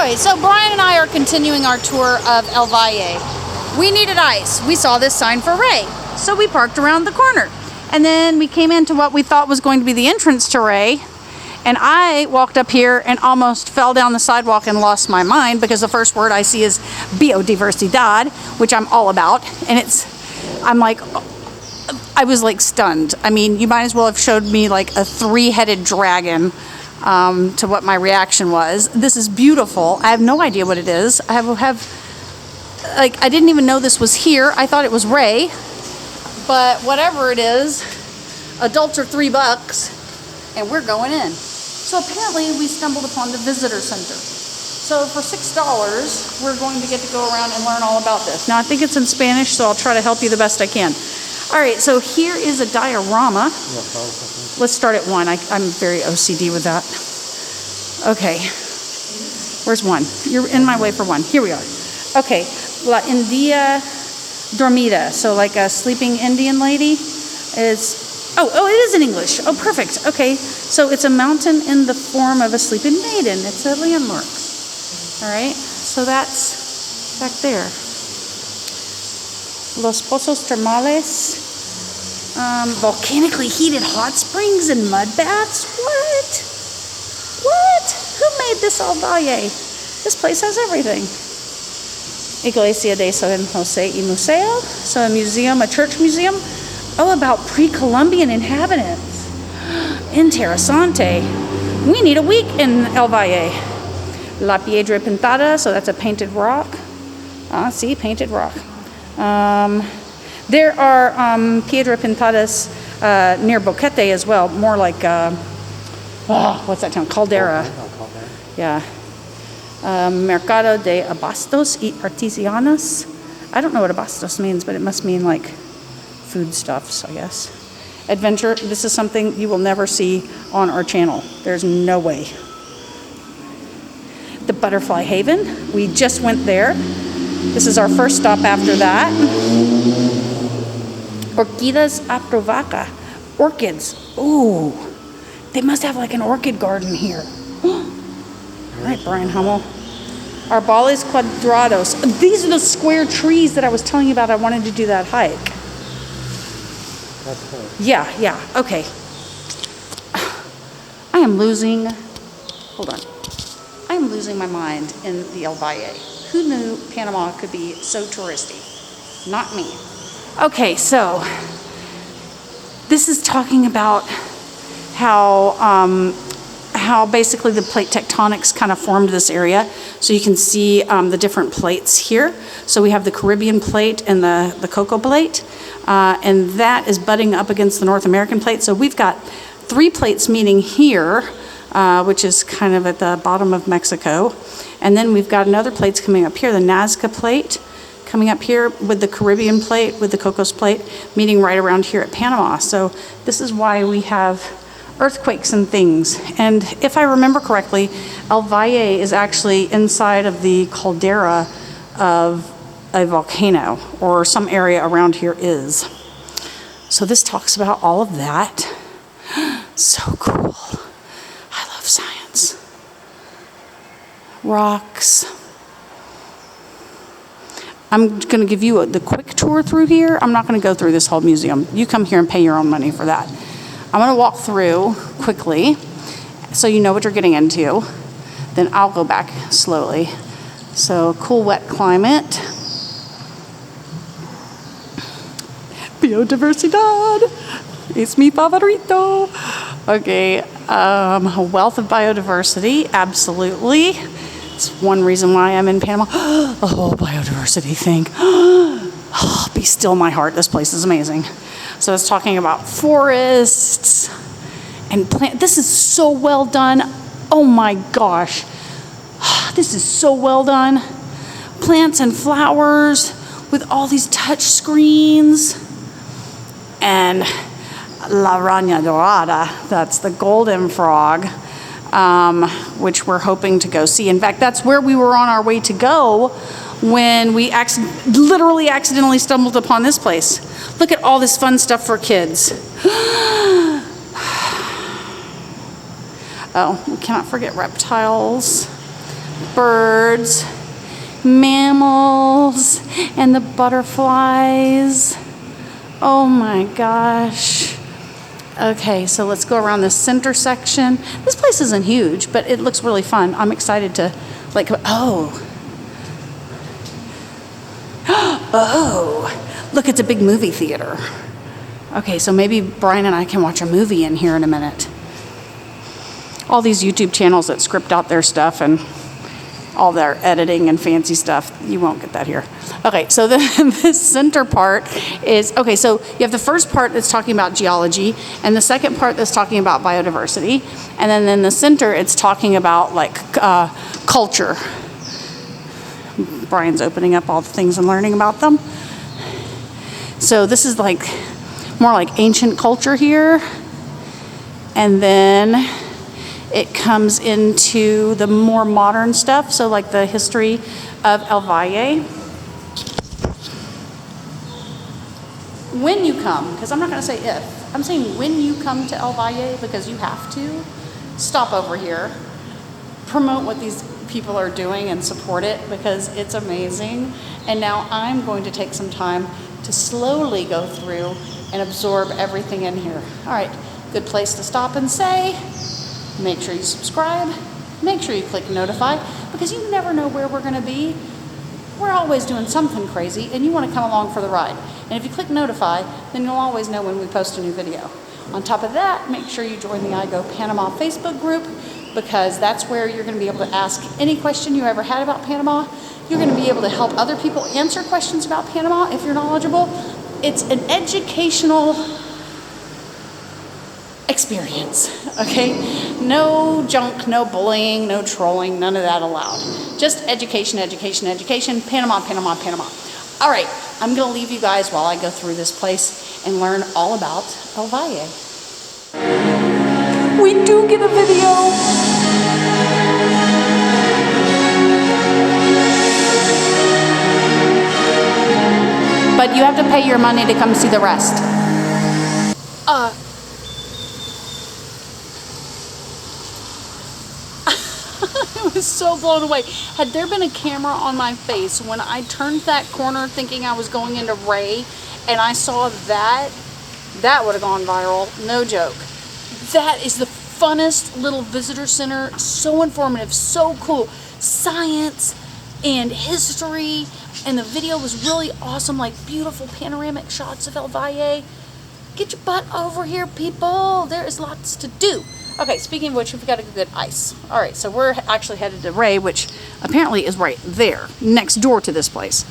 Anyway, so Brian and I are continuing our tour of El Valle. We needed ice. We saw this sign for Ray, so we parked around the corner. And then we came into what we thought was going to be the entrance to Ray. And I walked up here and almost fell down the sidewalk and lost my mind because the first word I see is biodiversity, which I'm all about. And I was like stunned. I mean, you might as well have showed me like a 3-headed dragon to what my reaction was. This is beautiful. I have no idea what it is. I didn't even know this was here. I thought it was Ray, but whatever it is, adults are $3 and we're going in. So apparently we stumbled upon the visitor center. So for $6, we're going to get to go around and learn all about this. Now I think it's in Spanish, so I'll try to help you the best I can. All right, so here is a diorama. Let's start at 1. I'm very OCD with that. Okay, where's 1? You're in my way for 1. Here we are. Okay, La India Dormida. So like a sleeping Indian lady is, oh, it is in English. Oh, perfect. Okay, so it's a mountain in the form of a sleeping maiden. It's a landmark. All right, so that's back there. Los Pozos Termales. Volcanically heated hot springs and mud baths? What? Who made this El Valle? This place has everything. Iglesia de San Jose y Museo. So a museum, a church museum. Oh, about pre-Columbian inhabitants. Interesante. We need a week in El Valle. La Piedra Pintada, so that's a painted rock. See, painted rock. There are Piedra Pintadas near Boquete as well, more like, what's that town? Caldera. Yeah. Mercado de Abastos y Artesanos. I don't know what Abastos means, but it must mean like foodstuffs, I guess. Adventure, this is something you will never see on our channel. There's no way. The Butterfly Haven, we just went there. This is our first stop after that. Orquídeas Aprovaca. Orchids. Ooh, they must have like an orchid garden here. All right, Brian Hummel. Arbales Cuadrados. These are the square trees that I was telling you about. I wanted to do that hike. That's cool. Yeah, okay. I am losing my mind in the El Valle. Who knew Panama could be so touristy? Not me. Okay, so this is talking about how basically the plate tectonics kind of formed this area. So you can see the different plates here. So we have the Caribbean plate and the Cocoa plate, and that is butting up against the North American plate. So we've got 3 plates meeting here, which is kind of at the bottom of Mexico. And then we've got another plates coming up here, the Nazca plate, coming up here with the Caribbean plate, with the Cocos plate, meeting right around here at Panama. So this is why we have earthquakes and things. And if I remember correctly, El Valle is actually inside of the caldera of a volcano, or some area around here is. So this talks about all of that. So cool. I love science. Rocks. I'm going to give you the quick tour through here. I'm not going to go through this whole museum. You come here and pay your own money for that. I'm going to walk through quickly so you know what you're getting into. Then I'll go back slowly. So cool, wet climate. Biodiversidad. Es mi favorito. Okay, a wealth of biodiversity, absolutely. It's one reason why I'm in Panama. The whole biodiversity thing. Oh, be still my heart. This place is amazing. So it's talking about forests and plant. This is so well done. Oh my gosh. This is so well done. Plants and flowers with all these touch screens. And La Rana Dorada, that's the golden frog, which we're hoping to go see. In fact, that's where we were on our way to go when we literally accidentally stumbled upon this place. Look at all this fun stuff for kids. Oh, we cannot forget reptiles. birds, mammals, and the butterflies. Oh my gosh. Okay, so let's go around this center section. This place isn't huge, but it looks really fun. I'm excited to, like, oh. Oh, look, it's a big movie theater. Okay, so maybe Brian and I can watch a movie in here in a minute. All these YouTube channels that script out their stuff and all their editing and fancy stuff, you won't get that here. Okay, so this center part is, okay, so you have the first part that's talking about geology, and the second part that's talking about biodiversity, and then in the center it's talking about like culture. Brian's opening up all the things and learning about them. So this is like more like ancient culture here, and then it comes into the more modern stuff, so like the history of El Valle. When you come, because I'm not going to say if, I'm saying when you come to El Valle, because you have to, stop over here, promote what these people are doing and support it, because it's amazing. And now I'm going to take some time to slowly go through and absorb everything in here. All right, good place to stop and say, make sure you subscribe, make sure you click notify, because you never know where we're going to be. We're always doing something crazy, and you want to come along for the ride. And if you click notify, then you'll always know when we post a new video. On top of that, make sure you join the I Go Panama Facebook group, because that's where you're going to be able to ask any question you ever had about Panama. You're going to be able to help other people answer questions about Panama if you're knowledgeable. It's an educational experience, okay? No junk, no bullying, no trolling, none of that allowed. Just education, education, education, Panama, Panama, Panama. All right, I'm gonna leave you guys while I go through this place and learn all about El Valle. We do get a video. But you have to pay your money to come see the rest. I was so blown away. Had there been a camera on my face when I turned that corner thinking I was going into Ray and I saw that, that would have gone viral. No joke. That is the funnest little visitor center. So informative, so cool. Science and history, and the video was really awesome, like beautiful panoramic shots of El Valle. Get your butt over here, people. There is lots to do. Okay, speaking of which, we've got a good ice. All right, so we're actually headed to Ray, which apparently is right there, next door to this place.